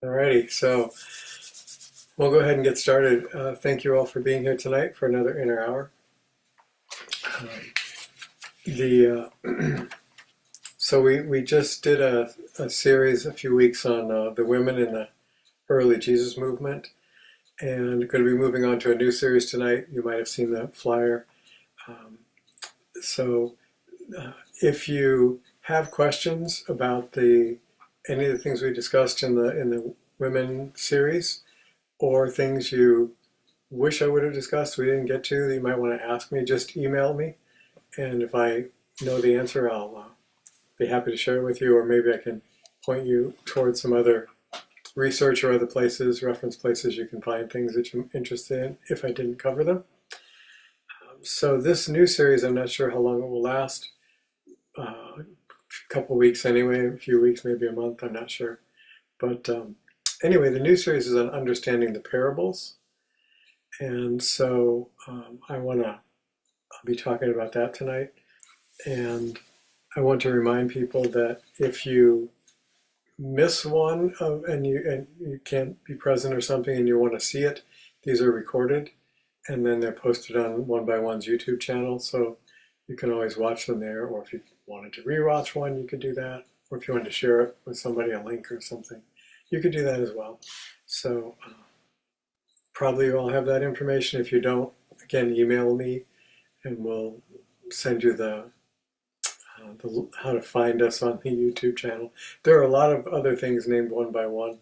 Alrighty, so we'll go ahead and get started. Thank you all for being here tonight for another inner hour. Um, so we just did a series a few weeks on the women in the early Jesus movement, and going to be moving on to a new series tonight. You might have seen the flyer. Um, so if you have questions about any of the things we discussed in the women series, or things you wish I would have discussed we didn't get to that you might want to ask me, just email me. And if I know the answer, I'll be happy to share it with you, or maybe I can point you towards some other research or other places, reference places you can find things that you're interested in if I didn't cover them. So this new series, I'm not sure how long it will last. A couple weeks anyway, a few weeks, maybe a month, I'm not sure. But anyway, the new series is on understanding the parables. And so I'll be talking about that tonight. And I want to remind people that if you miss one and you can't be present or something and you want to see it, these are recorded and then they're posted on One by One's YouTube channel. So you can always watch them there, or if you wanted to rewatch one, you could do that. Or if you wanted to share it with somebody, a link or something, you could do that as well. So probably you all have that information. If you don't, again, email me and we'll send you the how to find us on the YouTube channel. There are a lot of other things named One by One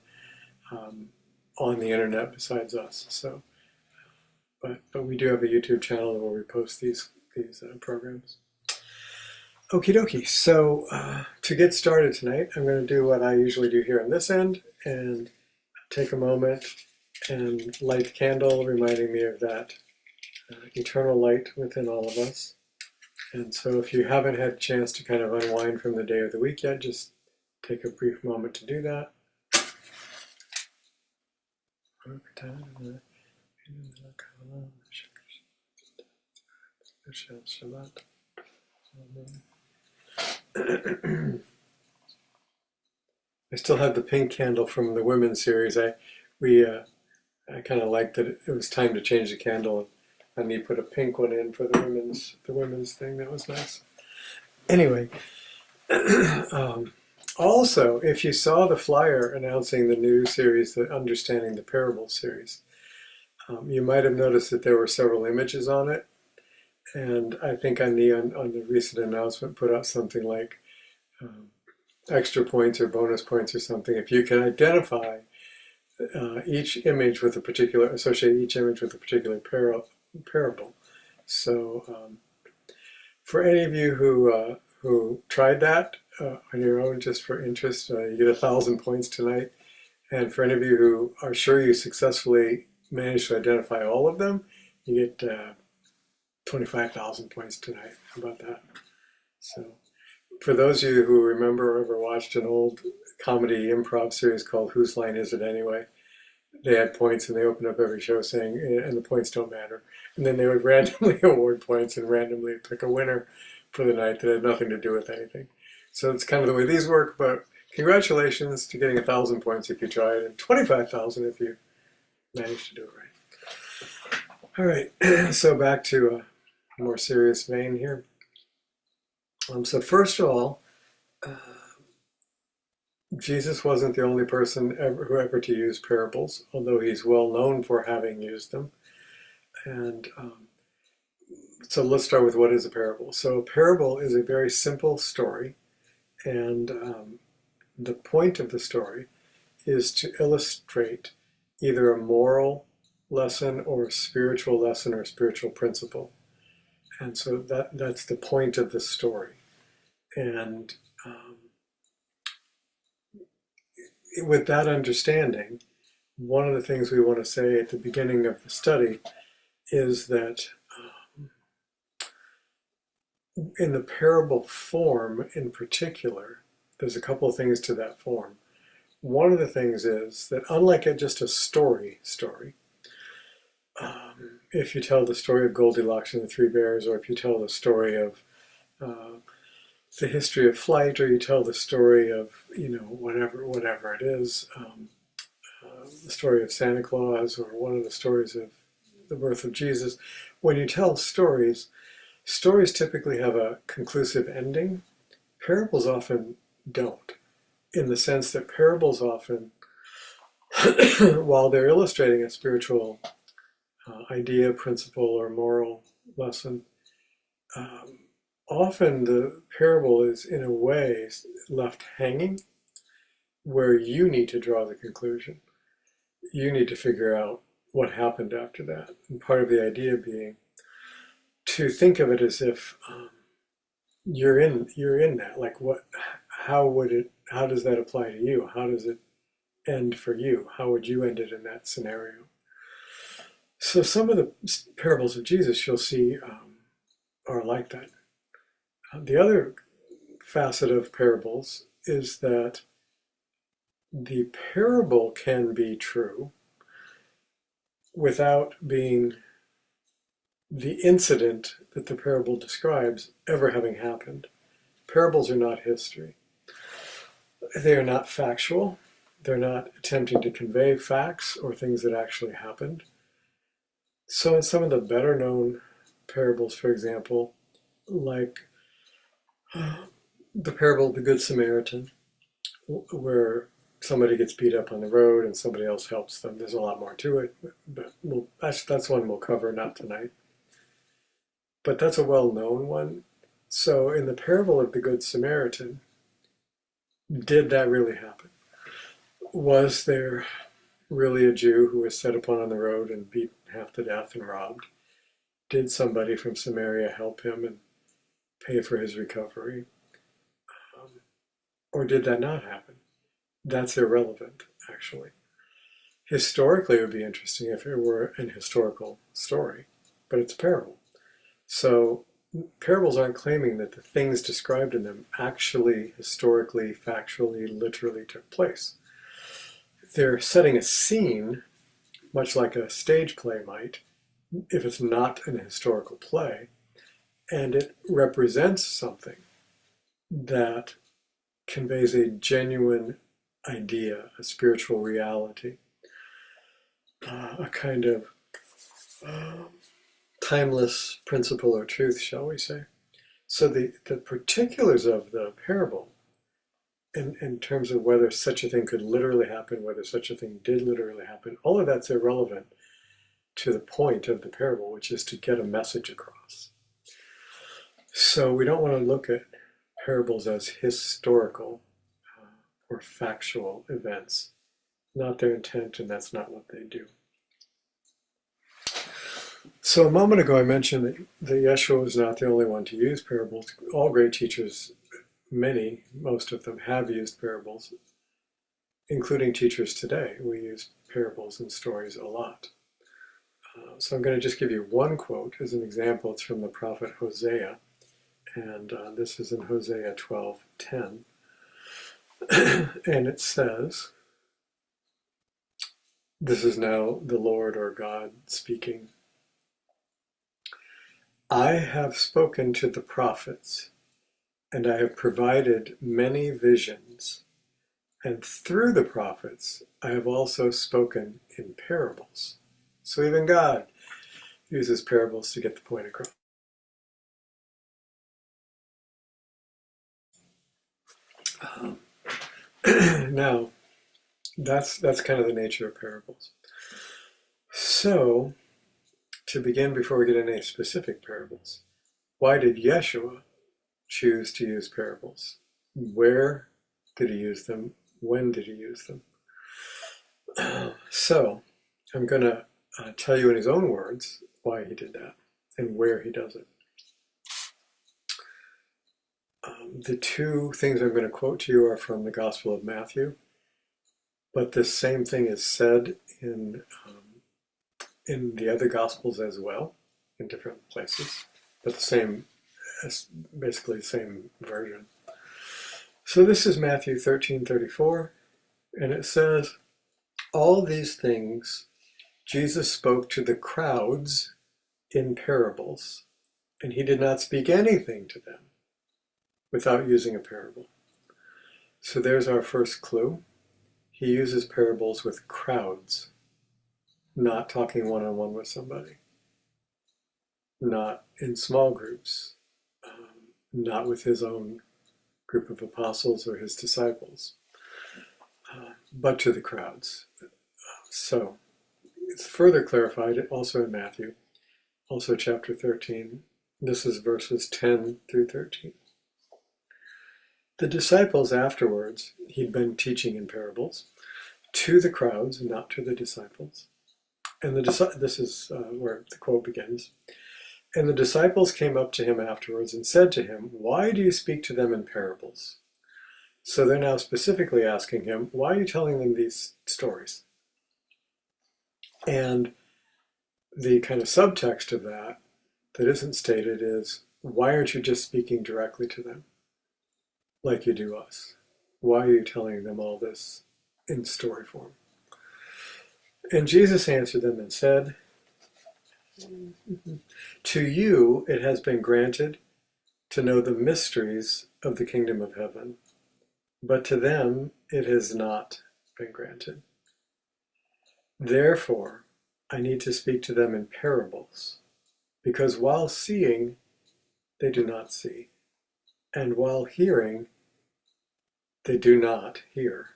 on the internet besides us. So, but we do have a YouTube channel where we post these programs. Okie dokie. So to get started tonight, I'm going to do what I usually do here on this end and take a moment and light the candle, reminding me of that eternal light within all of us. And so if you haven't had a chance to kind of unwind from the day or the week yet, just take a brief moment to do that. I still have the pink candle from the women's series. I kind of liked that it was time to change the candle. And he put a pink one in for the women's thing. That was nice. Anyway, also, if you saw the flyer announcing the new series, the Understanding the Parables series, you might have noticed that there were several images on it. And I think on the recent announcement put out something like extra points or bonus points or something if you can identify each image with a particular, associate each image with a particular parable. So for any of you who tried that on your own just for interest, you get 1,000 points tonight. And for any of you who are sure you successfully managed to identify all of them, you get 25,000 points tonight. How about that? So for those of you who remember or ever watched an old comedy improv series called Whose Line Is It Anyway? They had points and they opened up every show saying, and the points don't matter. And then they would randomly award points and randomly pick a winner for the night that had nothing to do with anything. So it's kind of the way these work, but congratulations to getting 1,000 points if you tried and 25,000 if you managed to do it right. All right, so back to a more serious vein here. So first of all, Jesus wasn't the only person who ever to use parables, although he's well known for having used them. And so let's start with what is a parable. So a parable is a very simple story, and the point of the story is to illustrate either a moral lesson or a spiritual lesson or a spiritual principle. And so that's the point of the story. And with that understanding, one of the things we want to say at the beginning of the study is that in the parable form in particular, there's a couple of things to that form. One of the things is that unlike just a story, if you tell the story of Goldilocks and the Three Bears, or if you tell the story of the history of flight, or you tell the story of, whatever it is, the story of Santa Claus or one of the stories of the birth of Jesus. When you tell stories, stories typically have a conclusive ending. Parables often don't, in the sense that parables often, while they're illustrating a spiritual idea, principle, or moral lesson, often the parable is in a way left hanging where you need to draw the conclusion. You need to figure out what happened after that. And part of the idea being to think of it as if you're in that. Like how does that apply to you? How does it end for you? How would you end it in that scenario? So some of the parables of Jesus you'll see are like that. The other facet of parables is that the parable can be true without being the incident that the parable describes ever having happened. Parables are not history. They are not factual. They're not attempting to convey facts or things that actually happened. So in some of the better known parables, for example, like the parable of the Good Samaritan, where somebody gets beat up on the road and somebody else helps them. There's a lot more to it, but that's one we'll cover, not tonight. But that's a well-known one. So in the parable of the Good Samaritan, did that really happen? Was there really a Jew who was set upon on the road and beat half to death and robbed? Did somebody from Samaria help him and pay for his recovery? Or did that not happen? That's irrelevant, actually. Historically, it would be interesting if it were an historical story, but it's a parable. So parables aren't claiming that the things described in them actually, historically, factually, literally took place. They're setting a scene, much like a stage play might, if it's not an historical play, and it represents something that conveys a genuine idea, a spiritual reality, a kind of timeless principle or truth, shall we say. So the particulars of the parable, in terms of whether such a thing could literally happen, whether such a thing did literally happen, all of that's irrelevant to the point of the parable, which is to get a message across. So we don't want to look at parables as historical or factual events. Not their intent, and that's not what they do. So a moment ago I mentioned that Yeshua was not the only one to use parables. All great teachers, most of them have used parables, including teachers today. We use parables and stories a lot. So I'm going to just give you one quote as an example. It's from the prophet Hosea, and this is in Hosea 12:10. And it says, this is now the Lord or God speaking, I have spoken to the prophets, and I have provided many visions, and through the prophets I have also spoken in parables. So even God uses parables to get the point across. Now, that's kind of the nature of parables. So, to begin, before we get into any specific parables, why did Yeshua choose to use parables? Where did he use them? When did he use them? So, I'm going to tell you in his own words why he did that and where he does it. The two things I'm going to quote to you are from the Gospel of Matthew, but this same thing is said in the other Gospels as well, in different places, but basically the same version. So this is Matthew 13:34, and it says, all these things Jesus spoke to the crowds in parables, and he did not speak anything to them without using a parable. So there's our first clue. he uses parables with crowds, not talking one-on-one with somebody, not in small groups, not with his own group of apostles or his disciples, but to the crowds. So it's further clarified also in Matthew, also chapter 13. This is verses 10 through 13. The disciples afterwards, he'd been teaching in parables, to the crowds, not to the disciples. And this is where the quote begins. And the disciples came up to him afterwards and said to him, "Why do you speak to them in parables?" So they're now specifically asking him, why are you telling them these stories? And the kind of subtext of that isn't stated is, why aren't you just speaking directly to them like you do us? Why are you telling them all this in story form? And Jesus answered them and said, "To you it has been granted to know the mysteries of the kingdom of heaven, but to them it has not been granted. Therefore, I need to speak to them in parables, because while seeing, they do not see, and while hearing, they do not hear,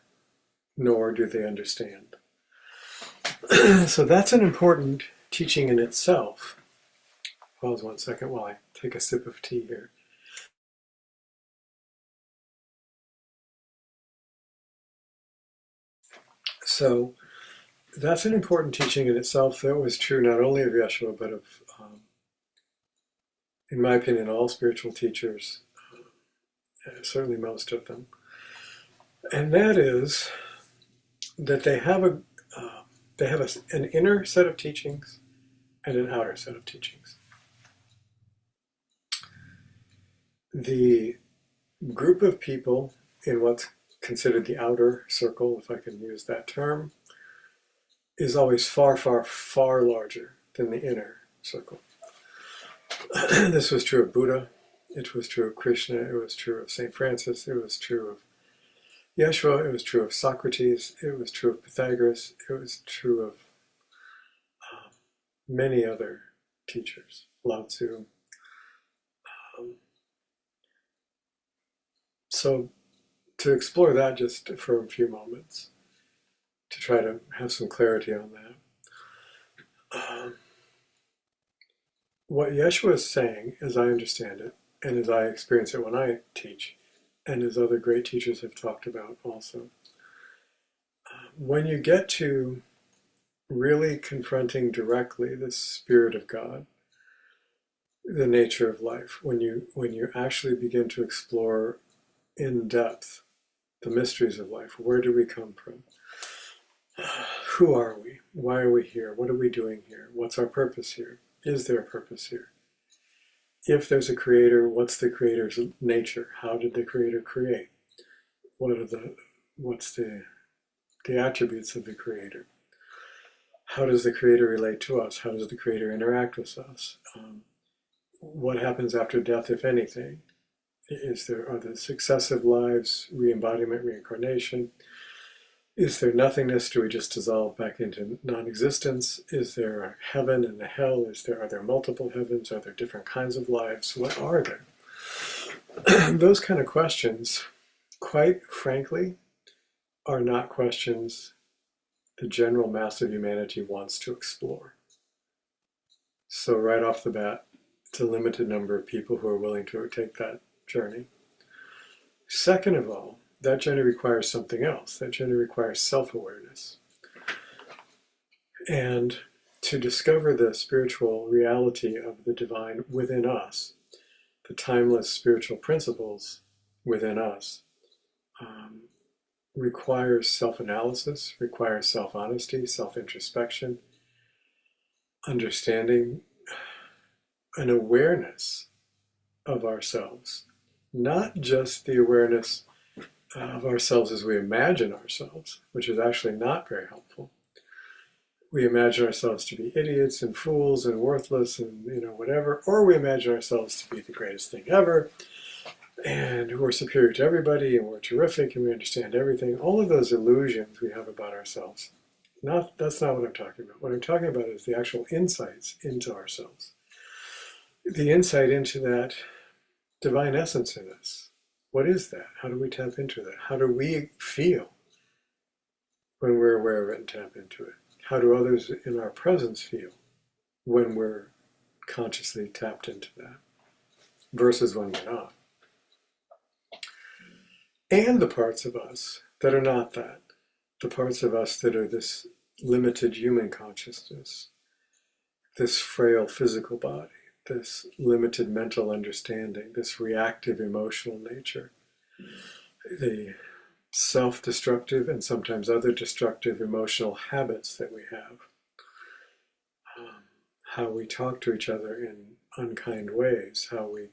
nor do they understand." So that's an important teaching in itself. Pause 1 second while I take a sip of tea here. So that's an important teaching in itself that was true not only of Yeshua, but of, in my opinion, all spiritual teachers, certainly most of them. And that is that they have an inner set of teachings and an outer set of teachings. The group of people in what's considered the outer circle, if I can use that term, is always far, far, far larger than the inner circle. This was true of Buddha, it was true of Krishna, it was true of St. Francis, it was true of Yeshua, it was true of Socrates, it was true of Pythagoras, it was true of many other teachers, Lao Tzu. So to explore that just for a few moments, to try to have some clarity on that. What Yeshua is saying, as I understand it, and as I experience it when I teach, and as other great teachers have talked about also, when you get to really confronting directly the Spirit of God, the nature of life, when you actually begin to explore in depth the mysteries of life, where do we come from? Who are we? Why are we here? What are we doing here? What's our purpose here? Is there a purpose here? If there's a creator, what's the creator's nature? How did the creator create? What's the attributes of the creator? How does the creator relate to us? How does the creator interact with us? What happens after death, if anything? Are there successive lives, re-embodiment, reincarnation? Is there nothingness? Do we just dissolve back into non-existence? Is there a heaven and a hell? Are there multiple heavens? Are there different kinds of lives? What are there? Those kind of questions, quite frankly, are not questions the general mass of humanity wants to explore. So right off the bat, it's a limited number of people who are willing to take that journey. Second of all, that journey requires something else. That journey requires self-awareness. And to discover the spiritual reality of the divine within us, the timeless spiritual principles within us, requires self-analysis, requires self-honesty, self-introspection, understanding, an awareness of ourselves. Not just the awareness of ourselves as we imagine ourselves, which is actually not very helpful. We imagine ourselves to be idiots and fools and worthless and whatever, or we imagine ourselves to be the greatest thing ever, and we're superior to everybody, and we're terrific, and we understand everything. All of those illusions we have about ourselves. That's not what I'm talking about. What I'm talking about is the actual insights into ourselves. The insight into that divine essence in us. What is that? How do we tap into that? How do we feel when we're aware of it and tap into it? How do others in our presence feel when we're consciously tapped into that versus when we're not? And the parts of us that are not that, the parts of us that are this limited human consciousness, this frail physical body, this limited mental understanding, this reactive emotional nature, the self-destructive and sometimes other destructive emotional habits that we have, how we talk to each other in unkind ways, how we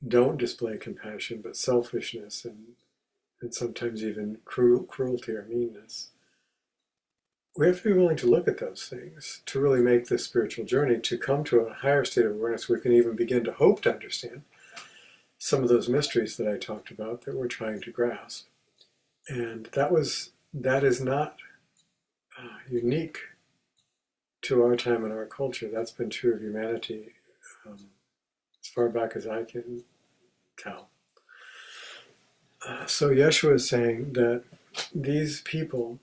don't display compassion but selfishness and sometimes even cruelty or meanness. We have to be willing to look at those things to really make this spiritual journey, to come to a higher state of awareness where we can even begin to hope to understand some of those mysteries that I talked about that we're trying to grasp. And that is not unique to our time and our culture. That's been true of humanity as far back as I can tell. So Yeshua is saying that these people,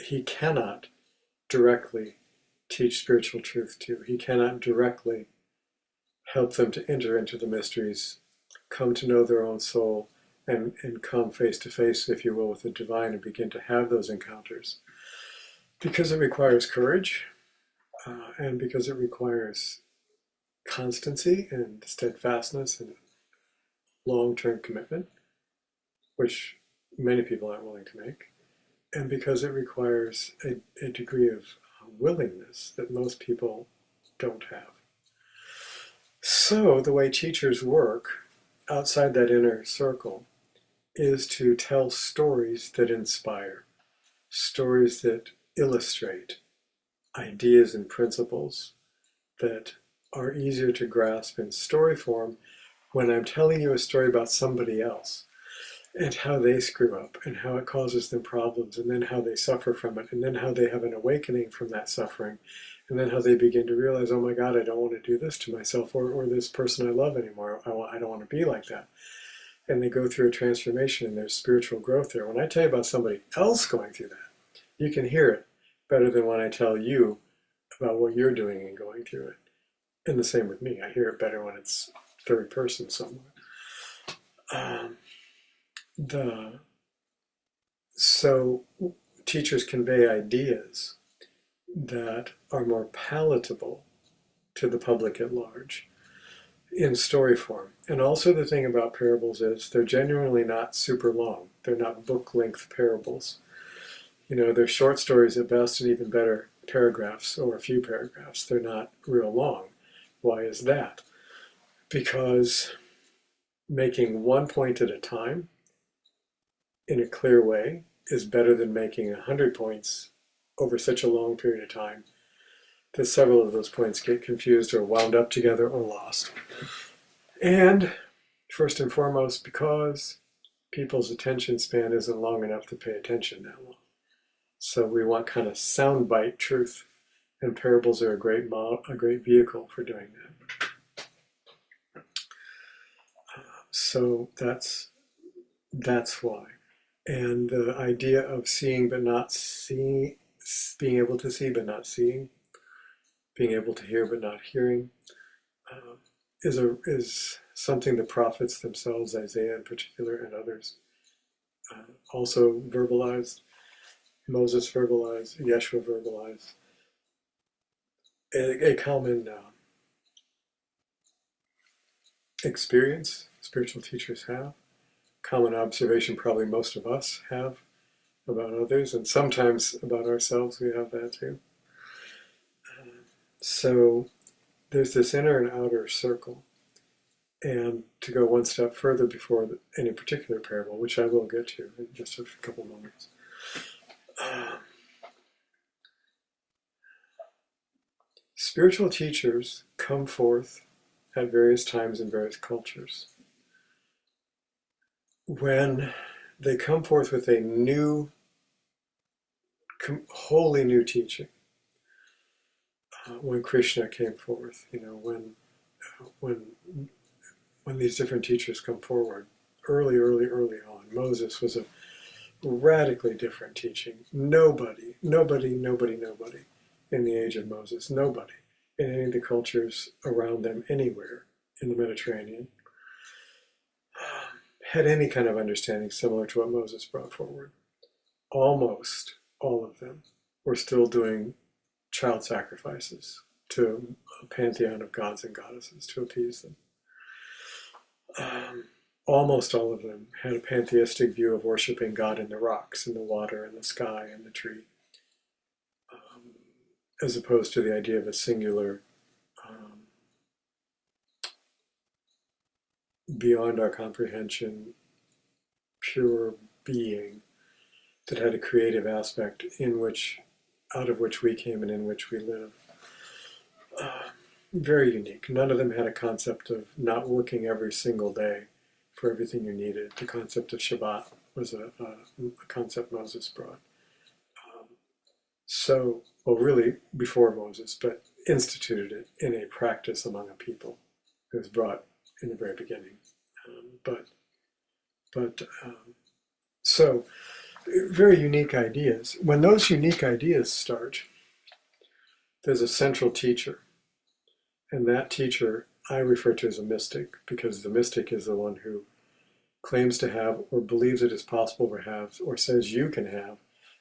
he cannot directly teach spiritual truth to. He cannot directly help them to enter into the mysteries, come to know their own soul, and come face to face, if you will, with the divine and begin to have those encounters. Because it requires courage, and because it requires constancy and steadfastness and long-term commitment, which many people aren't willing to make, and because it requires a degree of willingness that most people don't have. So the way teachers work outside that inner circle is to tell stories that inspire, stories that illustrate ideas and principles that are easier to grasp in story form when I'm telling you a story about somebody else and how they screw up and how it causes them problems and then how they suffer from it and then how they have an awakening from that suffering and then how they begin to realize, oh my God, I don't want to do this to myself or this person I love anymore. I don't want to be like that. And they go through a transformation and there's spiritual growth there. When I tell you about somebody else going through that, you can hear it better than when I tell you about what you're doing and going through it. And the same with me. I hear it better when it's third person somewhere. So teachers convey ideas that are more palatable to the public at large in story form. And also the thing about parables is they're genuinely not super long. They're not book-length parables. You know, they're short stories at best and even better paragraphs or a few paragraphs. They're not real long. Why is that? Because making one point at a time in a clear way is better than making 100 points over such a long period of time that several of those points get confused or wound up together or lost. And first and foremost, because people's attention span isn't long enough to pay attention that long. So we want kind of soundbite truth, and parables are a great vehicle for doing that. So that's why. And the idea of seeing but not seeing, being able to see but not seeing, being able to hear but not hearing, is something the prophets themselves, Isaiah in particular, and others, also verbalized. Moses verbalized, Yeshua verbalized. A common experience spiritual teachers have, common observation probably most of us have about others, and sometimes about ourselves we have that too. So there's this inner and outer circle. And to go one step further before any particular parable, which I will get to in just a couple moments. Spiritual teachers come forth at various times in various cultures. when they come forth with a new, wholly new teaching, when Krishna came forth, when these different teachers come forward, early on, Moses was a radically different teaching. Nobody in the age of Moses, nobody in any of the cultures around them anywhere in the Mediterranean had any kind of understanding similar to what Moses brought forward. Almost all of them were still doing child sacrifices to a pantheon of gods and goddesses to appease them. Almost all of them had a pantheistic view of worshiping God in the rocks, in the water, in the sky, in the tree, as opposed to the idea of a singular, beyond our comprehension, pure being that had a creative aspect out of which we came and in which we live. Very unique. None of them had a concept of not working every single day for everything you needed. The concept of Shabbat was a concept Moses brought. Really before Moses, but instituted it in a practice among a people. It was brought in the very beginning. So very unique ideas. When those unique ideas start, there's a central teacher. And that teacher I refer to as a mystic, because the mystic is the one who claims to have, or believes it is possible to have, or says you can have,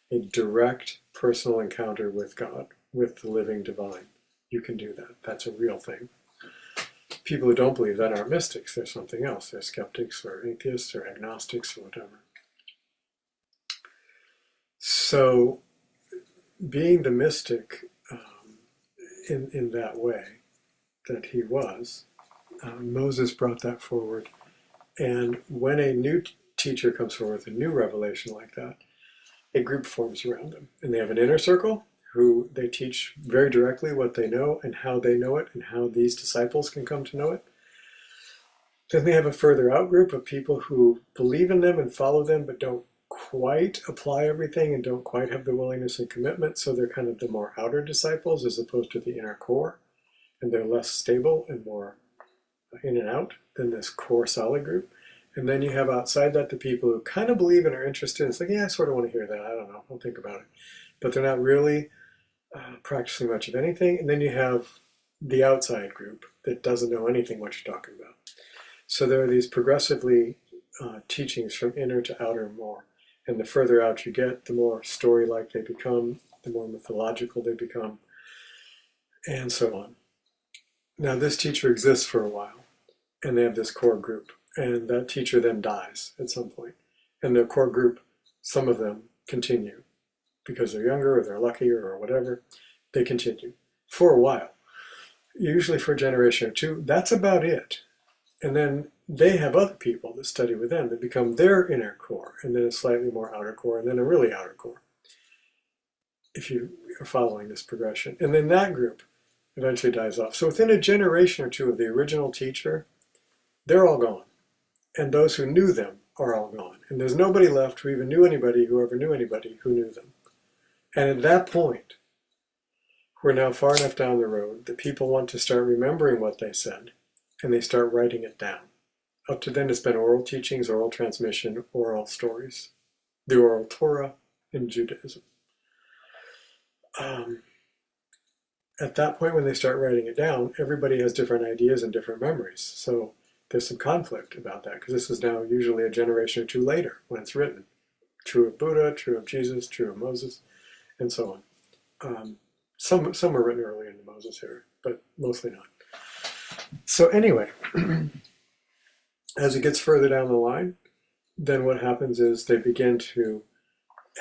a direct personal encounter with God, with the living divine. You can do that. That's a real thing. People who don't believe that aren't mystics. They're something else. They're skeptics or atheists or agnostics or whatever. So being the mystic in that way that he was, Moses brought that forward. And when a new teacher comes forward with a new revelation like that, a group forms around them. And they have an inner circle who they teach very directly what they know and how they know it and how these disciples can come to know it. Then they have a further out group of people who believe in them and follow them, but don't quite apply everything and don't quite have the willingness and commitment. So they're kind of the more outer disciples as opposed to the inner core. And they're less stable and more in and out than this core solid group. And then you have outside that the people who kind of believe and are interested. It's like, yeah, I sort of want to hear that. I don't know. I'll think about it. But they're not really practicing much of anything. And then you have the outside group that doesn't know anything what you're talking about. So there are these progressively teachings from inner to outer more. And the further out you get, the more story-like they become, the more mythological they become, and so on. Now this teacher exists for a while, and they have this core group. And that teacher then dies at some point. And the core group, some of them continue because they're younger or they're luckier or whatever. They continue for a while, usually for a generation or two. That's about it. And then they have other people that study with them that become their inner core, and then a slightly more outer core, and then a really outer core, if you are following this progression. And then that group eventually dies off. So within a generation or two of the original teacher, they're all gone. And those who knew them are all gone. And there's nobody left who even knew anybody who ever knew anybody who knew them. And at that point, we're now far enough down the road that people want to start remembering what they said, and they start writing it down. Up to then, it's been oral teachings, oral transmission, oral stories, the oral Torah in Judaism. At that point, when they start writing it down, everybody has different ideas and different memories. So there's some conflict about that, because this is now usually a generation or two later when it's written. True of Buddha, true of Jesus, true of Moses, and so on. Some were written early in the Moses era, but mostly not. So anyway, as it gets further down the line, then what happens is they begin to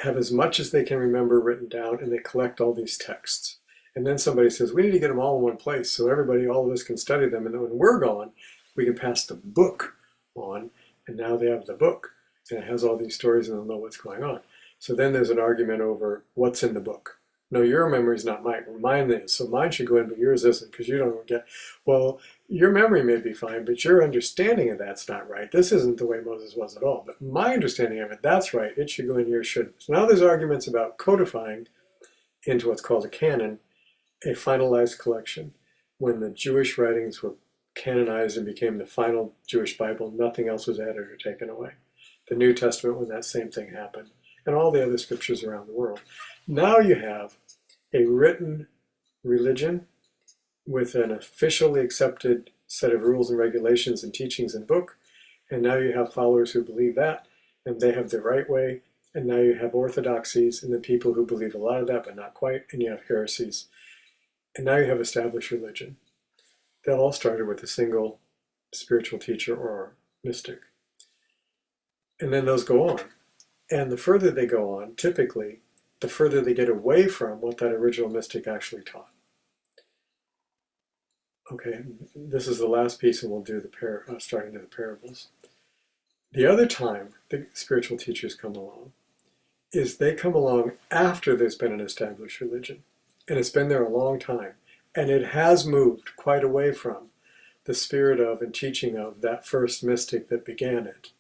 have as much as they can remember written down, and they collect all these texts. And then somebody says, we need to get them all in one place so everybody, all of us can study them, and then when we're gone, we can pass the book on, and now they have the book, and it has all these stories, and they'll know what's going on. So then there's an argument over what's in the book. No, your memory is not mine. Mine is. So mine should go in, but yours isn't because you don't get. Well, your memory may be fine, but your understanding of that's not right. This isn't the way Moses was at all. But my understanding of it, that's right. It should go in, yours shouldn't. So now there's arguments about codifying into what's called a canon, a finalized collection. When the Jewish writings were canonized and became the final Jewish Bible, nothing else was added or taken away. The New Testament, when that same thing happened, and all the other scriptures around the world. Now you have a written religion with an officially accepted set of rules and regulations and teachings and book, and now you have followers who believe that, and they have the right way, and now you have orthodoxies and the people who believe a lot of that but not quite, and you have heresies. And now you have established religion. That all started with a single spiritual teacher or mystic. And then those go on. And the further they go on, typically, the further they get away from what that original mystic actually taught. Okay, this is the last piece, and we'll do the starting to the parables. The other time the spiritual teachers come along is they come along after there's been an established religion. And it's been there a long time. And it has moved quite away from the spirit of and teaching of that first mystic that began it.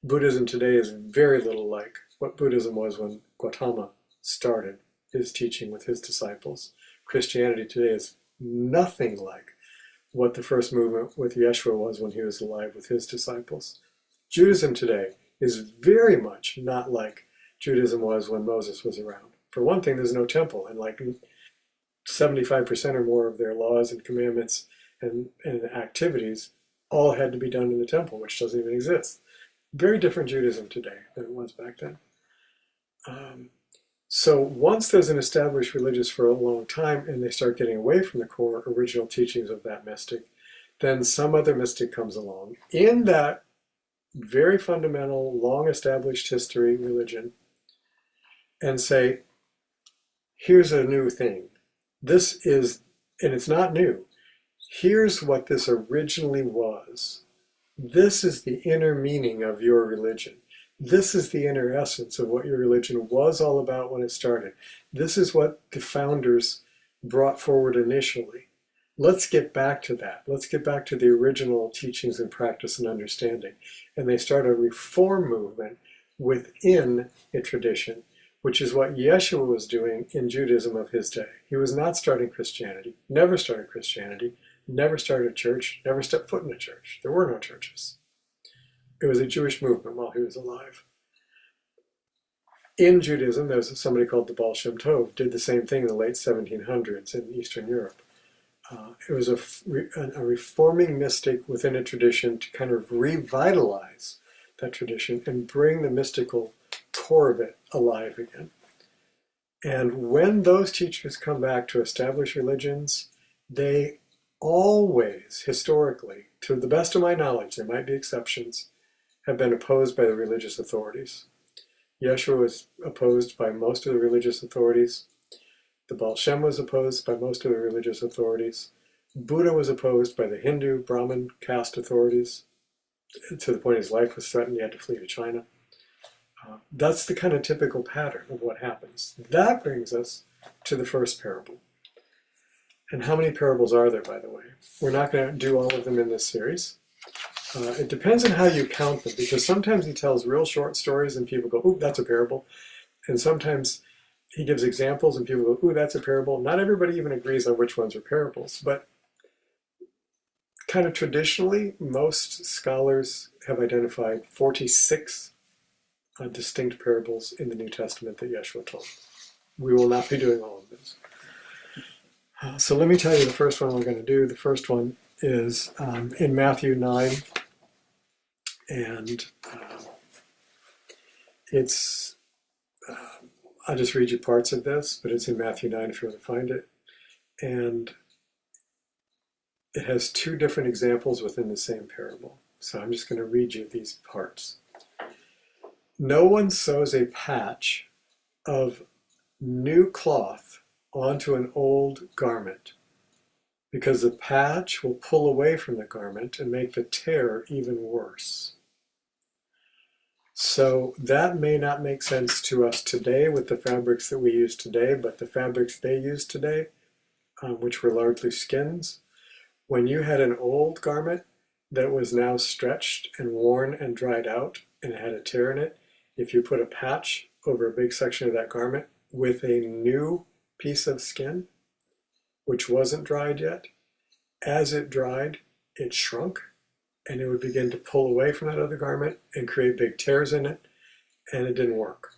Buddhism today is very little like what Buddhism was when Gautama started his teaching with his disciples. Christianity today is nothing like what the first movement with Yeshua was when he was alive with his disciples. Judaism today is very much not like Judaism was when Moses was around. For one thing, there's no temple, and like 75% or more of their laws and commandments and activities all had to be done in the temple, which doesn't even exist. Very different Judaism today than it was back then. So once there's an established religion for a long time and they start getting away from the core original teachings of that mystic, then some other mystic comes along in that very fundamental, long-established history religion and say, here's a new thing. This is, and it's not new. Here's what this originally was. This is the inner meaning of your religion. This is the inner essence of what your religion was all about when it started. This is what the founders brought forward initially. Let's get back to that. Let's get back to the original teachings and practice and understanding. And they start a reform movement within a tradition, which is what Yeshua was doing in Judaism of his day. He was not starting Christianity, never started Christianity, never started a church, never stepped foot in a church. There were no churches. It was a Jewish movement while he was alive. In Judaism, there's somebody called the Baal Shem Tov, did the same thing in the late 1700s in Eastern Europe. It was a reforming mystic within a tradition to kind of revitalize that tradition and bring the mystical core of it alive again. And when those teachers come back to establish religions, they always, historically, to the best of my knowledge, there might be exceptions, have been opposed by the religious authorities. Yeshua was opposed by most of the religious authorities. The Baal Shem was opposed by most of the religious authorities. Buddha was opposed by the Hindu, Brahmin caste authorities. To the point his life was threatened, he had to flee to China. That's the kind of typical pattern of what happens. That brings us to the first parable. And how many parables are there, by the way? We're not going to do all of them in this series. It depends on how you count them, because sometimes he tells real short stories and people go, ooh, that's a parable. And sometimes he gives examples and people go, ooh, that's a parable. Not everybody even agrees on which ones are parables, but kind of traditionally, most scholars have identified 46 distinct parables in the New Testament that Yeshua told. We will not be doing all of those. So let me tell you the first one we're going to do. The first one is in Matthew 9, and it's, I'll just read you parts of this, but it's in Matthew 9 if you want to find it. And it has two different examples within the same parable. So I'm just going to read you these parts. No one sews a patch of new cloth onto an old garment, because the patch will pull away from the garment and make the tear even worse. So that may not make sense to us today with the fabrics that we use today, but the fabrics they use today, which were largely skins, when you had an old garment that was now stretched and worn and dried out and it had a tear in it, if you put a patch over a big section of that garment with a new piece of skin, which wasn't dried yet, as it dried, it shrunk and it would begin to pull away from that other garment and create big tears in it, and it didn't work.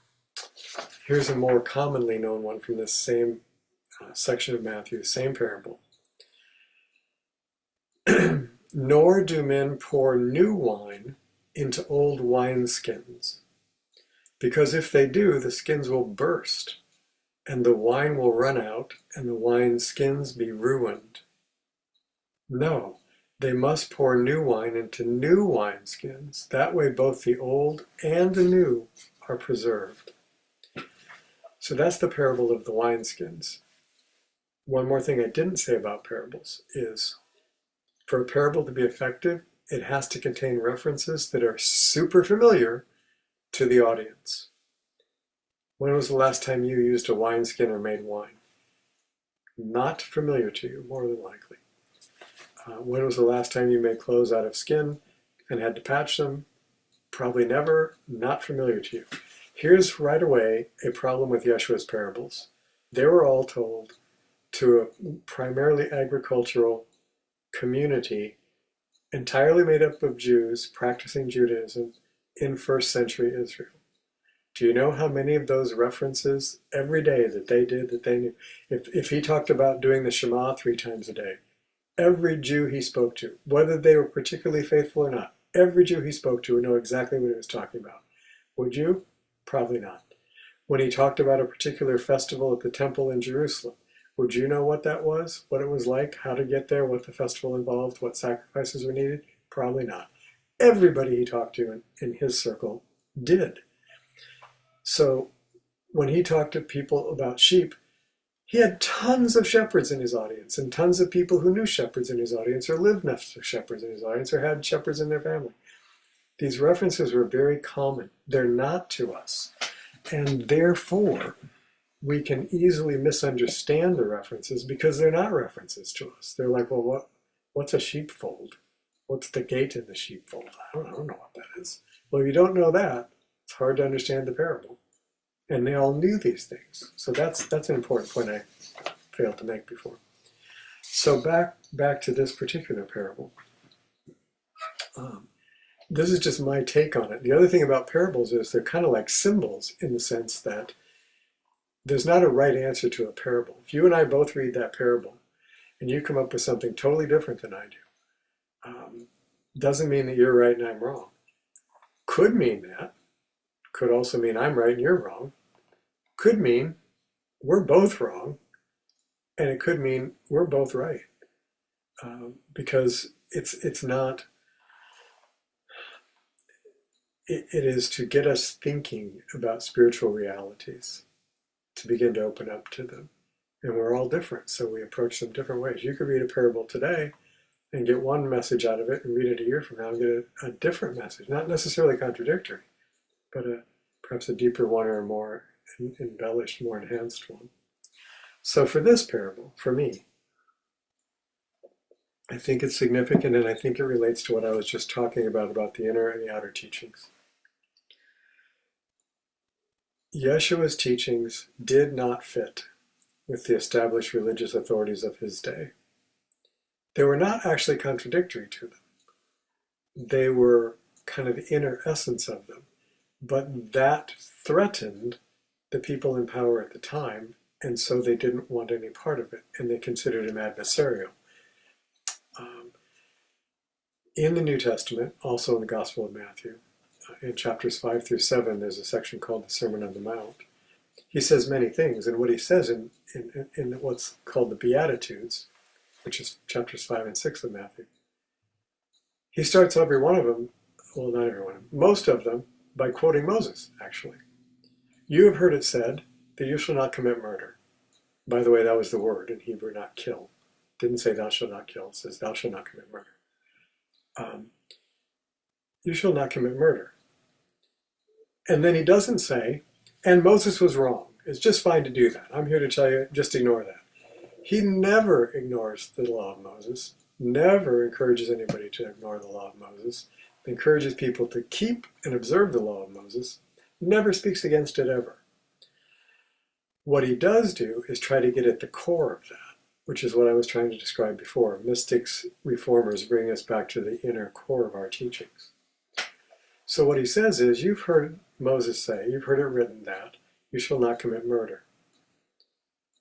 Here's a more commonly known one from this same section of Matthew, same parable. Nor do men pour new wine into old wineskins, because if they do, the skins will burst, and the wine will run out, and the wineskins be ruined. No, they must pour new wine into new wineskins. That way both the old and the new are preserved. So that's the parable of the wineskins. One more thing I didn't say about parables is, for a parable to be effective, it has to contain references that are super familiar to the audience. When was the last time you used a wineskin or made wine? Not familiar to you, more than likely. When was the last time you made clothes out of skin and had to patch them? Probably never, not familiar to you. Here's right away a problem with Yeshua's parables. They were all told to a primarily agricultural community entirely made up of Jews practicing Judaism in first century Israel. Do you know how many of those references every day that they did that they knew? If he talked about doing the Shema 3 times a day, every Jew he spoke to, whether they were particularly faithful or not, every Jew he spoke to would know exactly what he was talking about. Would you? Probably not. When he talked about a particular festival at the temple in Jerusalem, would you know what that was? What it was like? How to get there? What the festival involved? What sacrifices were needed? Probably not. Everybody he talked to in his circle did. So when he talked to people about sheep, he had tons of shepherds in his audience and tons of people who knew shepherds in his audience or lived next to shepherds in his audience or had shepherds in their family. These references were very common. They're not to us. And therefore, we can easily misunderstand the references because they're not references to us. They're like, well, what's a sheepfold? What's the gate in the sheepfold? I don't know what that is. Well, if you don't know that, it's hard to understand the parable. And they all knew these things. So that's an important point I failed to make before. So back to this particular parable. This is just my take on it. The other thing about parables is they're kind of like symbols in the sense that there's not a right answer to a parable. If you and I both read that parable and you come up with something totally different than I do, doesn't mean that you're right and I'm wrong. Could mean that. Could also mean I'm right and you're wrong. Could mean we're both wrong. And it could mean we're both right. Because it's not, it is to get us thinking about spiritual realities, to begin to open up to them. And we're all different, so we approach them different ways. You could read a parable today and get one message out of it, and read it a year from now and get a different message. Not necessarily contradictory, but perhaps a deeper one or a more embellished, more enhanced one. So for this parable, for me, I think it's significant, and I think it relates to what I was just talking about the inner and the outer teachings. Yeshua's teachings did not fit with the established religious authorities of his day. They were not actually contradictory to them. They were kind of the inner essence of them. But that threatened the people in power at the time, and so they didn't want any part of it, and they considered him adversarial. In the New Testament, also in the Gospel of Matthew, in chapters 5 through 7, there's a section called the Sermon on the Mount. He says many things, and what he says in what's called the Beatitudes, which is chapters 5 and 6 of Matthew, he starts every one of them, well, not every one of them, most of them, by quoting Moses, actually. You have heard it said that you shall not commit murder. By the way, that was the word in Hebrew, not kill. It didn't say thou shalt not kill, it says thou shalt not commit murder. You shall not commit murder. And then he doesn't say, and Moses was wrong. It's just fine to do that. I'm here to tell you, just ignore that. He never ignores the law of Moses, never encourages anybody to ignore the law of Moses, encourages people to keep and observe the law of Moses, never speaks against it ever. What he does do is try to get at the core of that, which is what I was trying to describe before. Mystics, reformers bring us back to the inner core of our teachings. So what he says is, you've heard Moses say, you've heard it written that, you shall not commit murder.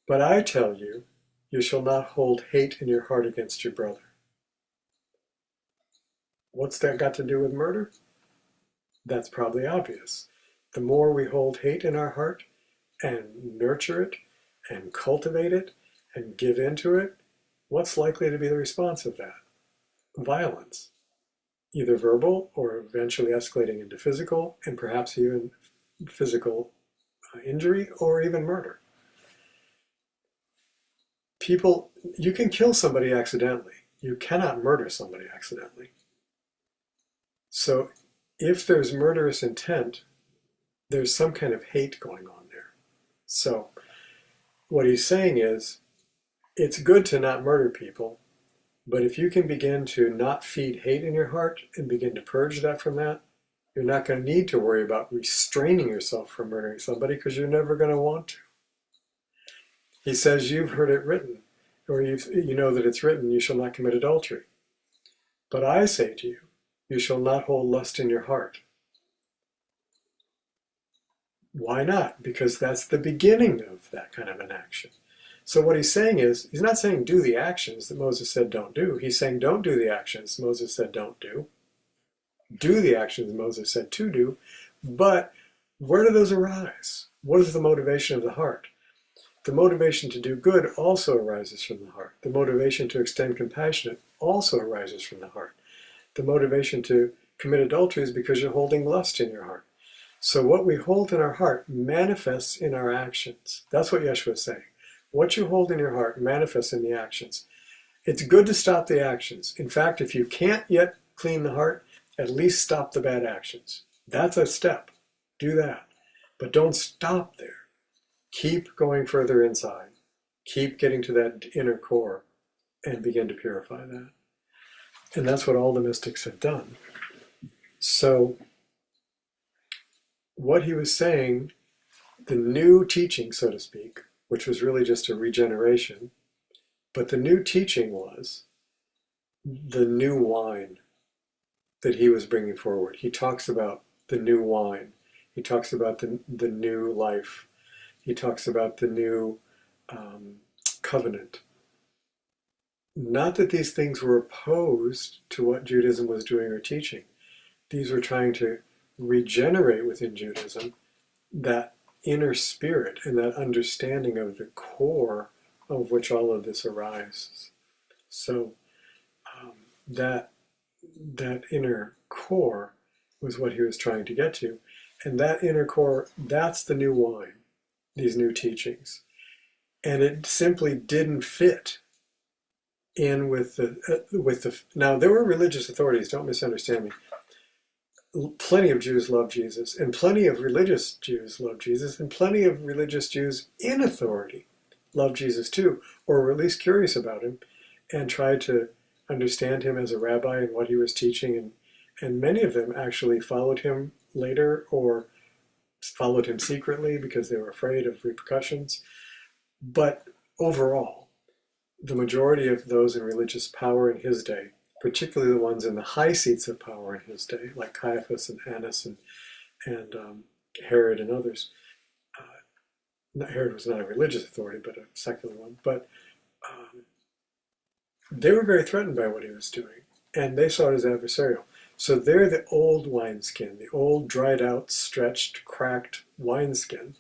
But I tell you, you shall not hold hate in your heart against your brother. What's that got to do with murder? That's probably obvious. The more we hold hate in our heart and nurture it and cultivate it and give into it, what's likely to be the response of that? Violence, either verbal or eventually escalating into physical, and perhaps even physical injury or even murder. People, you can kill somebody accidentally. You cannot murder somebody accidentally. So if there's murderous intent, there's some kind of hate going on there. So what he's saying is, it's good to not murder people, but if you can begin to not feed hate in your heart and begin to purge that from that, you're not going to need to worry about restraining yourself from murdering somebody, because you're never going to want to. He says, you've heard it written, or you know that it's written, you shall not commit adultery. But I say to you, you shall not hold lust in your heart. Why not? Because that's the beginning of that kind of an action. So what he's saying is, he's not saying do the actions that Moses said don't do. He's saying don't do the actions Moses said don't do. Do the actions Moses said to do. But where do those arise? What is the motivation of the heart? The motivation to do good also arises from the heart. The motivation to extend compassion also arises from the heart. The motivation to commit adultery is because you're holding lust in your heart. So what we hold in our heart manifests in our actions. That's what Yeshua is saying. What you hold in your heart manifests in the actions. It's good to stop the actions. In fact, if you can't yet clean the heart, at least stop the bad actions. That's a step. Do that. But don't stop there. Keep going further inside. Keep getting to that inner core and begin to purify that. And that's what all the mystics have done. So what he was saying, the new teaching, so to speak, which was really just a regeneration, but the new teaching was the new wine that he was bringing forward. He talks about the new wine. He talks about the new life. He talks about the new covenant. Not that these things were opposed to what Judaism was doing or teaching. These were trying to regenerate within Judaism that inner spirit and that understanding of the core of which all of this arises. So that inner core was what he was trying to get to. And that inner core, that's the new wine, these new teachings. And it simply didn't fit in with the now there were religious authorities, don't misunderstand me. Plenty of Jews love Jesus, and plenty of religious Jews love Jesus, and plenty of religious Jews in authority love Jesus too, or were at least curious about him and tried to understand him as a rabbi and what he was teaching, and many of them actually followed him later or followed him secretly because they were afraid of repercussions. But overall, the majority of those in religious power in his day, particularly the ones in the high seats of power in his day, like Caiaphas and Annas and Herod and others. Herod was not a religious authority, but a secular one. But they were very threatened by what he was doing, and they saw it as adversarial. So they're the old wineskin, the old dried out, stretched, cracked wineskin.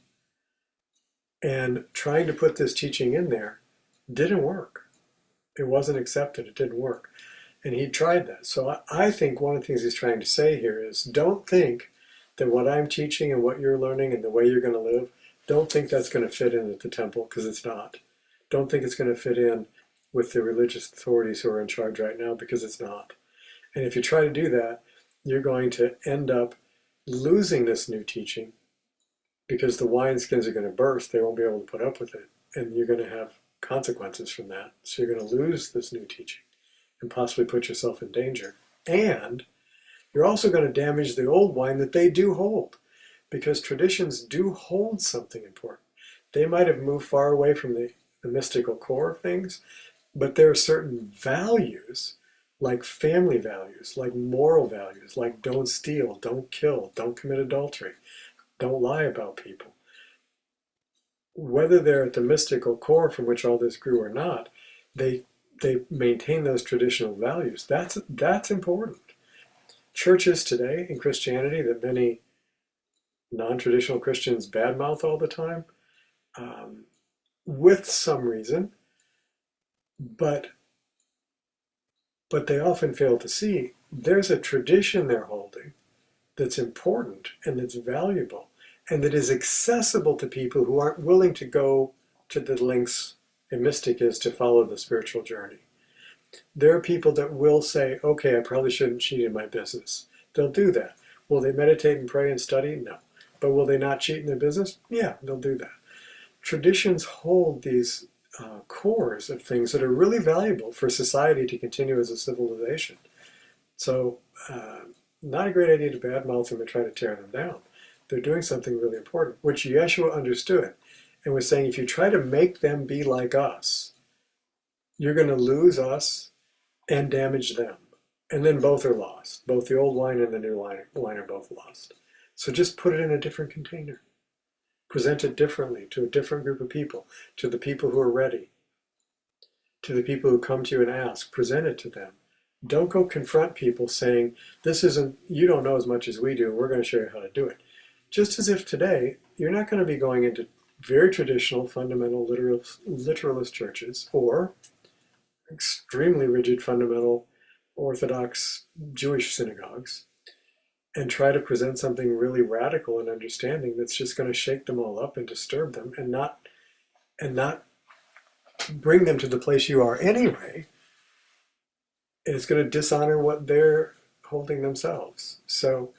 And trying to put this teaching in there didn't work. It wasn't accepted. It didn't work. And he tried that. So I think one of the things he's trying to say here is, don't think that what I'm teaching and what you're learning and the way you're going to live, don't think that's going to fit in at the temple, because it's not. Don't think it's going to fit in with the religious authorities who are in charge right now, because it's not. And if you try to do that, you're going to end up losing this new teaching because the wineskins are going to burst. They won't be able to put up with it. And you're going to have consequences from that. So you're going to lose this new teaching and possibly put yourself in danger. And you're also going to damage the old wine that they do hold, because traditions do hold something important. They might have moved far away from the mystical core of things, but there are certain values, like family values, like moral values, like don't steal, don't kill, don't commit adultery, don't lie about people. Whether they're at the mystical core from which all this grew or not, they maintain those traditional values. That's important. Churches today in Christianity that many non-traditional Christians badmouth all the time, with some reason, but they often fail to see there's a tradition they're holding that's important and that's valuable and that is accessible to people who aren't willing to go to the lengths a mystic is to follow the spiritual journey. There are people that will say, okay, I probably shouldn't cheat in my business. They'll do that. Will they meditate and pray and study? No. But will they not cheat in their business? Yeah, they'll do that. Traditions hold these cores of things that are really valuable for society to continue as a civilization. So not a great idea to badmouth them and try to tear them down. They're doing something really important, which Yeshua understood and was saying, if you try to make them be like us, you're going to lose us and damage them. And then both are lost. Both the old wine and the new wine are both lost. So just put it in a different container. Present it differently to a different group of people, to the people who are ready, to the people who come to you and ask. Present it to them. Don't go confront people saying, you don't know as much as we do, we're going to show you how to do it. Just as if today, you're not going to be going into very traditional, fundamental, literalist churches, or extremely rigid, fundamental, Orthodox Jewish synagogues, and try to present something really radical and understanding that's just going to shake them all up and disturb them and not bring them to the place you are anyway. And it's going to dishonor what they're holding themselves. So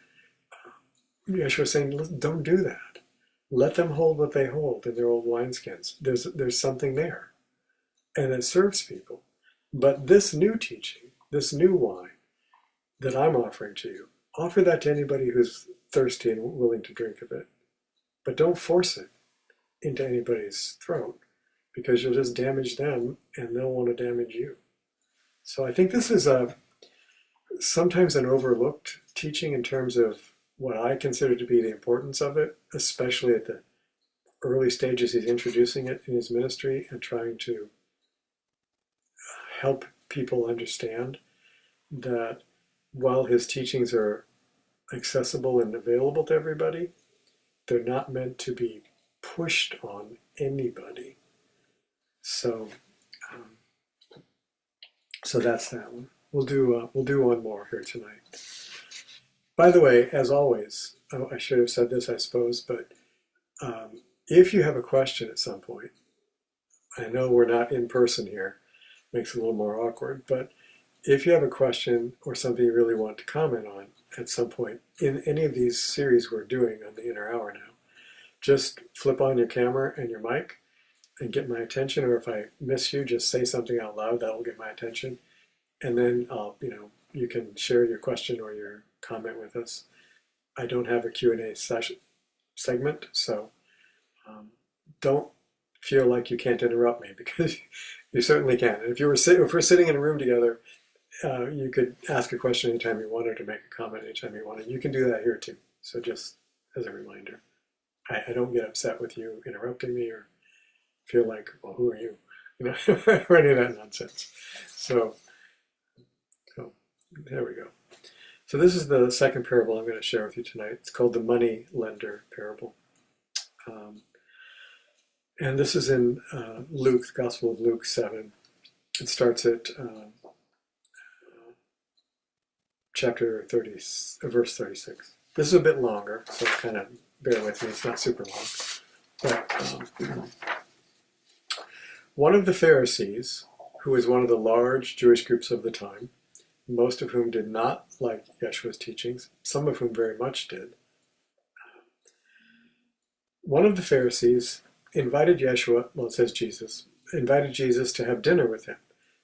Yeshua was saying, don't do that. Let them hold what they hold in their old wineskins. There's something there, and it serves people. But this new teaching, this new wine that I'm offering to you, offer that to anybody who's thirsty and willing to drink of it. But don't force it into anybody's throat, because you'll just damage them and they'll want to damage you. So I think this is sometimes an overlooked teaching in terms of what I consider to be the importance of it, especially at the early stages he's introducing it in his ministry and trying to help people understand that while his teachings are accessible and available to everybody, they're not meant to be pushed on anybody. So that's that one. We'll do one more here tonight. By the way, as always, I should have said this, I suppose, but if you have a question at some point, I know we're not in person here, makes it a little more awkward, but if you have a question or something you really want to comment on at some point in any of these series we're doing on the Inner Hour now, just flip on your camera and your mic and get my attention, or if I miss you, just say something out loud, that'll get my attention. And then you can share your question or your comment with us. I don't have a Q&A segment, so don't feel like you can't interrupt me, because you certainly can. And if we're sitting in a room together, you could ask a question anytime you wanted, or make a comment anytime you wanted. You can do that here too. So just as a reminder, I don't get upset with you interrupting me or feel like, well, who are you? Or any of that nonsense. So there we go. So this is the second parable I'm going to share with you tonight. It's called the Moneylender parable. And this is in Luke, the Gospel of Luke 7. It starts at chapter 30, verse 36. This is a bit longer, so kind of bear with me. It's not super long. But one of the Pharisees, who was one of the large Jewish groups of the time, most of whom did not like Yeshua's teachings, some of whom very much did, One of the Pharisees invited Yeshua, well, it says Jesus, invited Jesus to have dinner with him.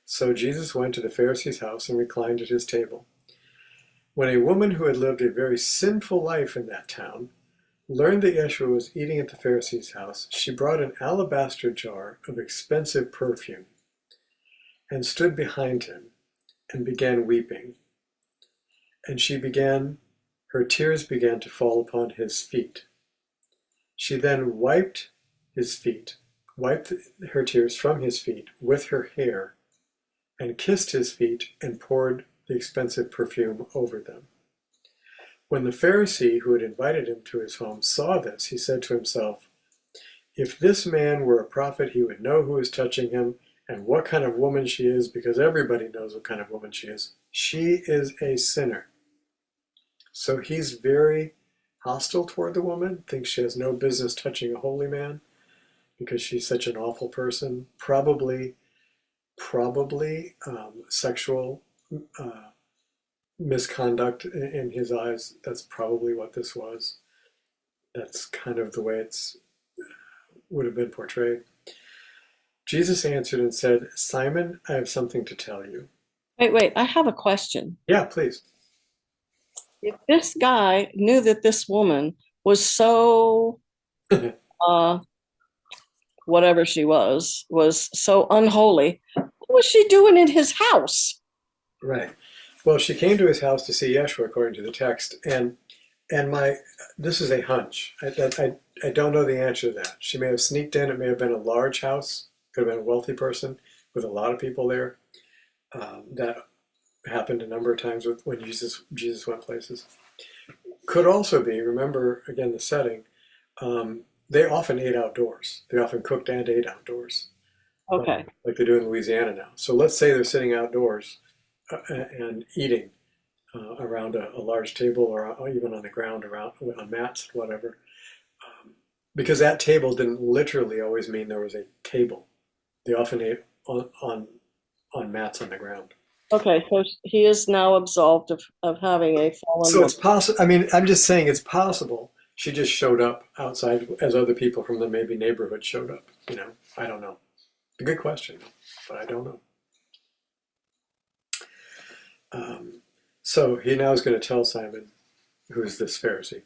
So Jesus went to the Pharisee's house and reclined at his table. When a woman who had lived a very sinful life in that town learned that Yeshua was eating at the Pharisee's house, she brought an alabaster jar of expensive perfume and stood behind him and began weeping. And her tears began to fall upon his feet. She then wiped her tears from his feet with her hair, and kissed his feet and poured the expensive perfume over them. When the Pharisee who had invited him to his home saw this, he said to himself, "If this man were a prophet, he would know who is touching him and what kind of woman she is, because everybody knows what kind of woman she is. She is a sinner." So he's very hostile toward the woman, thinks she has no business touching a holy man because she's such an awful person, probably sexual misconduct in his eyes. That's probably what this was. That's kind of the way it's would have been portrayed. Jesus answered and said, "Simon, I have something to tell you." Wait, I have a question. Yeah, please. If this guy knew that this woman was so, uh, whatever she was so unholy, what was she doing in his house? Right. Well, she came to his house to see Yeshua, according to the text, and this is a hunch. I don't know the answer to that. She may have sneaked in. It may have been a large house. Could have been a wealthy person with a lot of people there. That happened a number of times when Jesus went places. Could also be, remember again the setting, they often ate outdoors. They often cooked and ate outdoors, Okay. like they do in Louisiana now. So let's say they're sitting outdoors and eating around a large table, or even on the ground around on mats, whatever. Because that table didn't literally always mean there was a table. They often ate on mats on the ground. Okay, so he is now absolved of having a fallen So woman. it's possible. I mean, I'm just saying it's possible. She just showed up outside as other people from the maybe neighborhood showed up. I don't know. A good question, but I don't know. So he now is going to tell Simon, who is this Pharisee.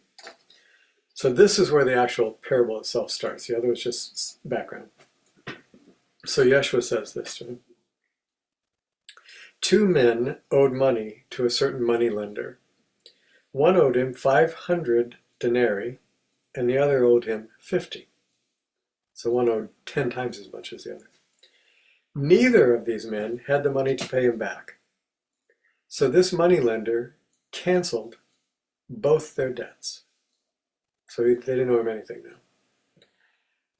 So this is where the actual parable itself starts. The other was just background. So Yeshua says this to him. Two men owed money to a certain moneylender. One owed him 500 denarii, and the other owed him 50. So one owed 10 times as much as the other. Neither of these men had the money to pay him back. So this moneylender canceled both their debts. So they didn't owe him anything now.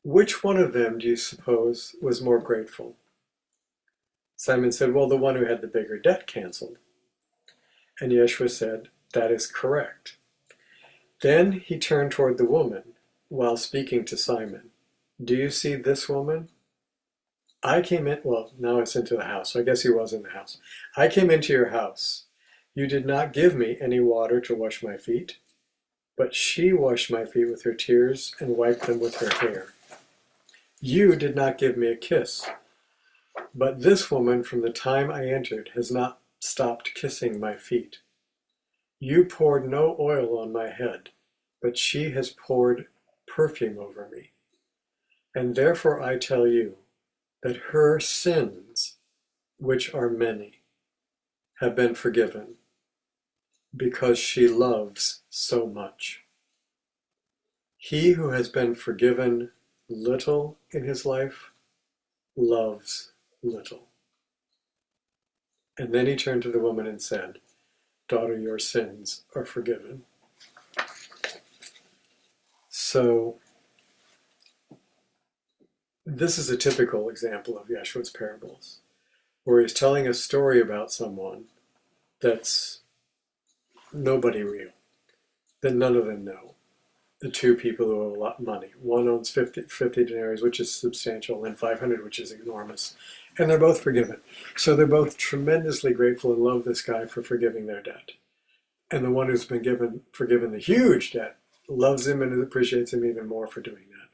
Which one of them do you suppose was more grateful? Simon said, "Well, the one who had the bigger debt canceled." And Yeshua said, "That is correct." Then he turned toward the woman while speaking to Simon. "Do you see this woman? I came in," well, now it's into the house, so I guess he was in the house. "I came into your house. You did not give me any water to wash my feet, but she washed my feet with her tears and wiped them with her hair. You did not give me a kiss, but this woman from the time I entered has not stopped kissing my feet. You poured no oil on my head, but she has poured perfume over me. And therefore I tell you that her sins, which are many, have been forgiven, because she loves so much. He who has been forgiven little in his life loves little." And then he turned to the woman and said, "Daughter, your sins are forgiven." So this is a typical example of Yeshua's parables, where he's telling a story about someone that's nobody real, that none of them know. The two people who owe a lot of money. One owns 50 denarii, which is substantial, and 500, which is enormous. And they're both forgiven. So they're both tremendously grateful and love this guy for forgiving their debt. And the one who's been forgiven the huge debt loves him and appreciates him even more for doing that.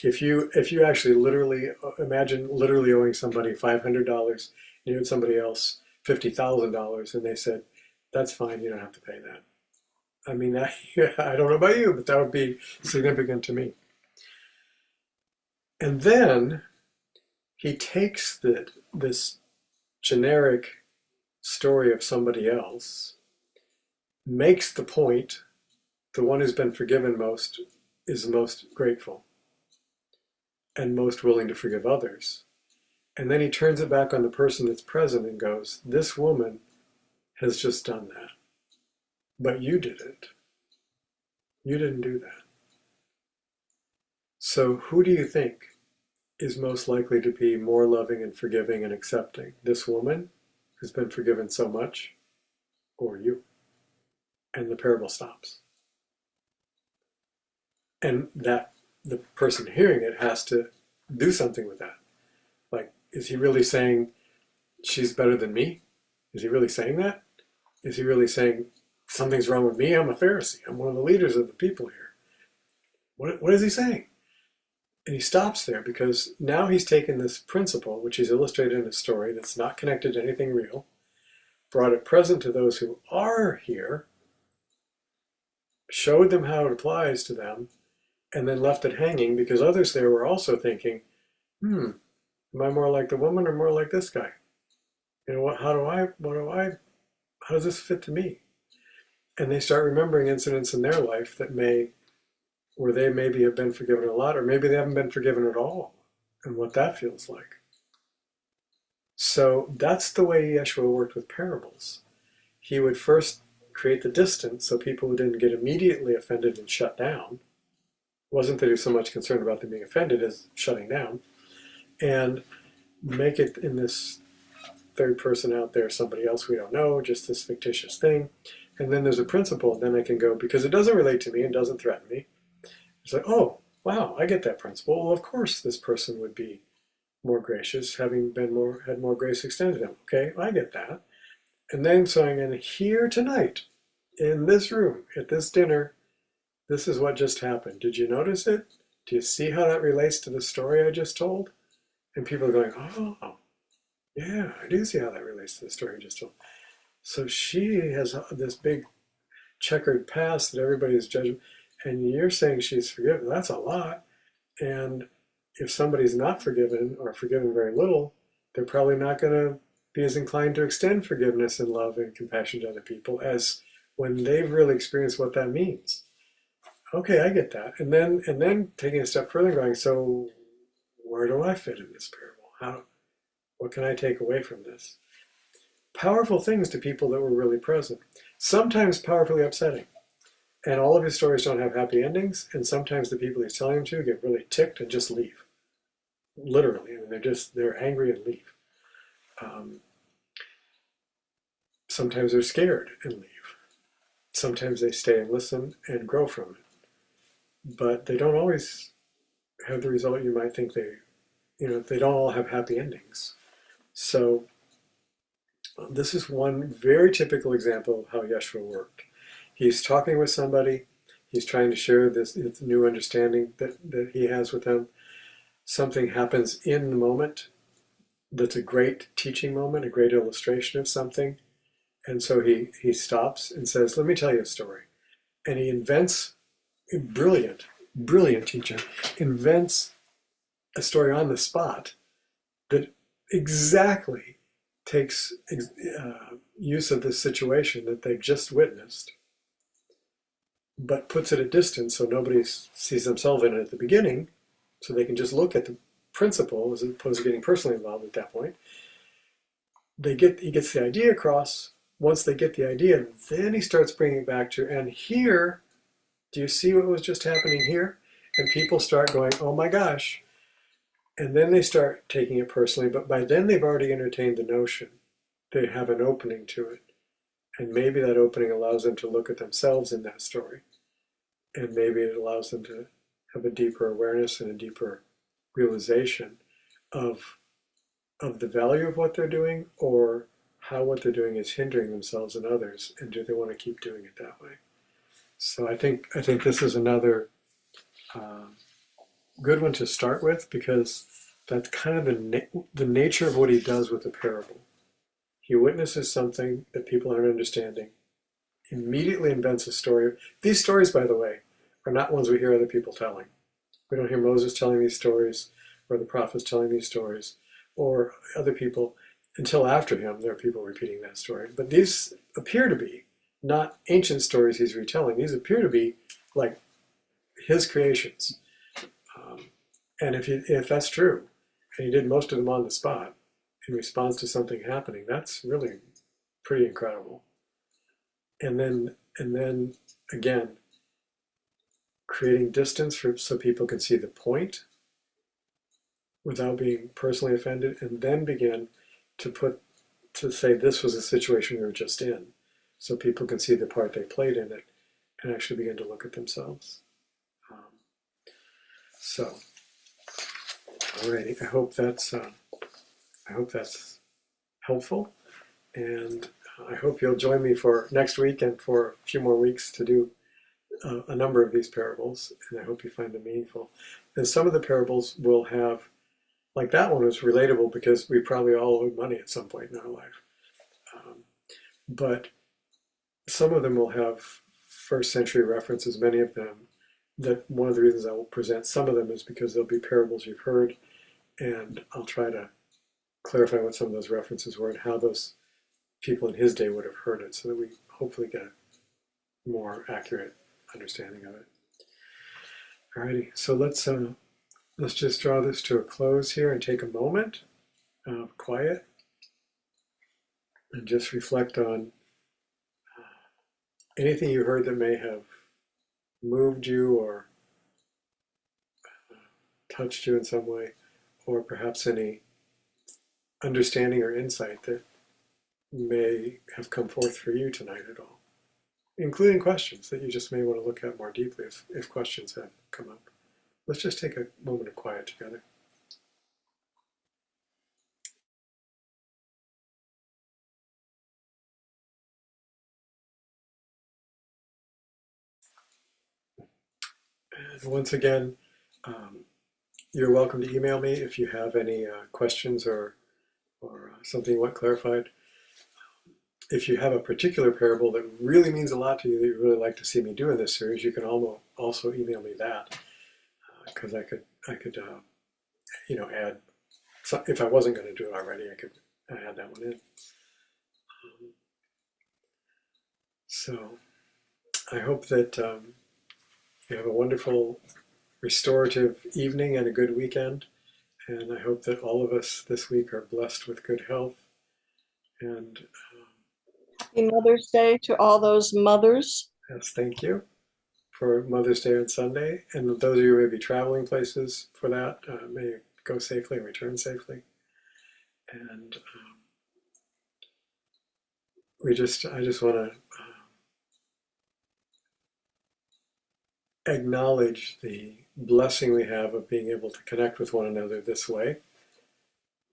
If you actually literally imagine literally owing somebody $500, you owed somebody else $50,000, and they said, "That's fine, you don't have to pay that." I mean, I don't know about you, but that would be significant to me. And then he takes this generic story of somebody else, makes the point the one who's been forgiven most is most grateful and most willing to forgive others. And then he turns it back on the person that's present and goes, "This woman has just done that, but you didn't. You didn't do that." So who do you think is most likely to be more loving and forgiving and accepting? This woman who's been forgiven so much, or you? And the parable stops. And that the person hearing it has to do something with that. Like, is he really saying she's better than me? Is he really saying that? Is he really saying something's wrong with me? I'm a Pharisee. I'm one of the leaders of the people here. What is he saying? And he stops there because now he's taken this principle, which he's illustrated in a story that's not connected to anything real, brought it present to those who are here, showed them how it applies to them, and then left it hanging because others there were also thinking, am I more like the woman or more like this guy? You know, how does this fit to me? And they start remembering incidents in their life where they maybe have been forgiven a lot, or maybe they haven't been forgiven at all, and what that feels like. So that's the way Yeshua worked with parables. He would first create the distance so people who didn't get immediately offended and shut down. It wasn't that he was so much concerned about them being offended as shutting down, and make it in this third person out there, somebody else we don't know, just this fictitious thing. And then there's a principle, then I can go, because it doesn't relate to me and doesn't threaten me. It's like, oh, wow, I get that principle. Well, of course this person would be more gracious, having had more grace extended to them. Okay, I get that. And then saying, and here tonight, in this room, at this dinner, this is what just happened. Did you notice it? Do you see how that relates to the story I just told? And people are going, oh, yeah, I do see how that relates to the story I just told. So she has this big checkered past that everybody's judging, and you're saying she's forgiven. That's a lot. And if somebody's not forgiven or forgiven very little, they're probably not going to be as inclined to extend forgiveness and love and compassion to other people as when they've really experienced what that means. Okay, I get that. And then taking a step further and going, so where do I fit in this parable? What can I take away from this? Powerful things to people that were really present. Sometimes powerfully upsetting. And all of his stories don't have happy endings, and sometimes the people he's telling them to get really ticked and just leave. Literally, I mean, they're angry and leave. Sometimes they're scared and leave. Sometimes they stay and listen and grow from it. But they don't always have the result you might think they don't all have happy endings. So this is one very typical example of how Yeshua worked. He's talking with somebody. He's trying to share this new understanding that he has with them. Something happens in the moment that's a great teaching moment, a great illustration of something. And so he stops and says, let me tell you a story. And he invents, brilliant teacher, invents a story on the spot that exactly takes use of this situation that they've just witnessed, but puts it at distance so nobody sees themselves in it at the beginning, so they can just look at the principle as opposed to getting personally involved at that point. He gets the idea across. Once they get the idea, then he starts bringing it back to, and here, do you see what was just happening here? And people start going, oh my gosh. And then they start taking it personally, but by then they've already entertained the notion. They have an opening to it. And maybe that opening allows them to look at themselves in that story. And maybe it allows them to have a deeper awareness and a deeper realization of the value of what they're doing, or how what they're doing is hindering themselves and others, and do they want to keep doing it that way? So I think this is another good one to start with, because that's kind of the nature of what he does with the parable. He witnesses something that people aren't understanding, immediately invents a story. These stories, by the way, are not ones we hear other people telling. We don't hear Moses telling these stories, or the prophets telling these stories, or other people. Until after him, there are people repeating that story. But these appear to be not ancient stories he's retelling. These appear to be like his creations. And if that's true, and he did most of them on the spot in response to something happening, that's really pretty incredible. And then again, creating distance so people can see the point without being personally offended, and then begin to say this was a situation we were just in, so people can see the part they played in it and actually begin to look at themselves. So, alrighty, I hope that's helpful, and I hope you'll join me for next week and for a few more weeks to do a number of these parables, and I hope you find them meaningful. And some of the parables will have, like that one was relatable because we probably all owed money at some point in our life. But some of them will have first century references, many of them. That one of the reasons I will present some of them is because they'll be parables you've heard, and I'll try to clarify what some of those references were and how those people in his day would have heard it, so that we hopefully get a more accurate understanding of it. Alrighty, so let's just draw this to a close here and take a moment of quiet and just reflect on anything you heard that may have moved you or touched you in some way, or perhaps any understanding or insight that may have come forth for you tonight at all, including questions that you just may want to look at more deeply if questions have come up. Let's just take a moment of quiet together. And once again, you're welcome to email me if you have any questions or something you want clarified. If you have a particular parable that really means a lot to you that you'd really like to see me do in this series, you can also email me that, because I could add, if I wasn't going to do it already, I could add that one in. So I hope that you have a wonderful restorative evening and a good weekend. And I hope that all of us this week are blessed with good health. And Happy Mother's Day to all those mothers. yes, thank you for Mother's Day on Sunday. And those of you who may be traveling places for that, may go safely and return safely. And I just want to acknowledge the blessing we have of being able to connect with one another this way,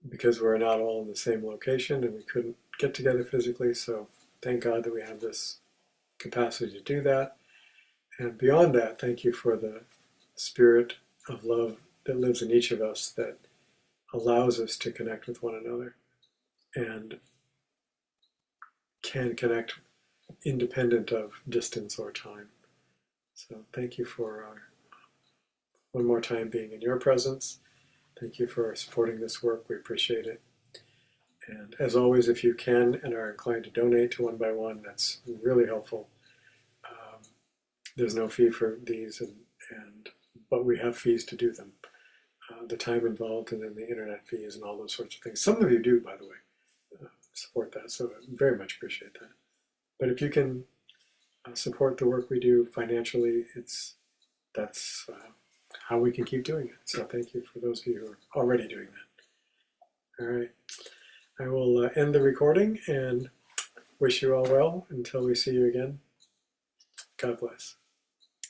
because we're not all in the same location and we couldn't get together physically. So thank God that we have this capacity to do that. And beyond that, thank you for the spirit of love that lives in each of us, that allows us to connect with one another and can connect independent of distance or time. So thank you for one more time being in your presence. Thank you for supporting this work. We appreciate it. And as always, if you can and are inclined to donate to One by One, that's really helpful. There's no fee for these, but we have fees to do them. The time involved, and then the internet fees and all those sorts of things. Some of you do, by the way, support that, so I very much appreciate that. But if you can support the work we do financially, that's how we can keep doing it. So thank you for those of you who are already doing that. All right, I will end the recording and wish you all well until we see you again. God bless.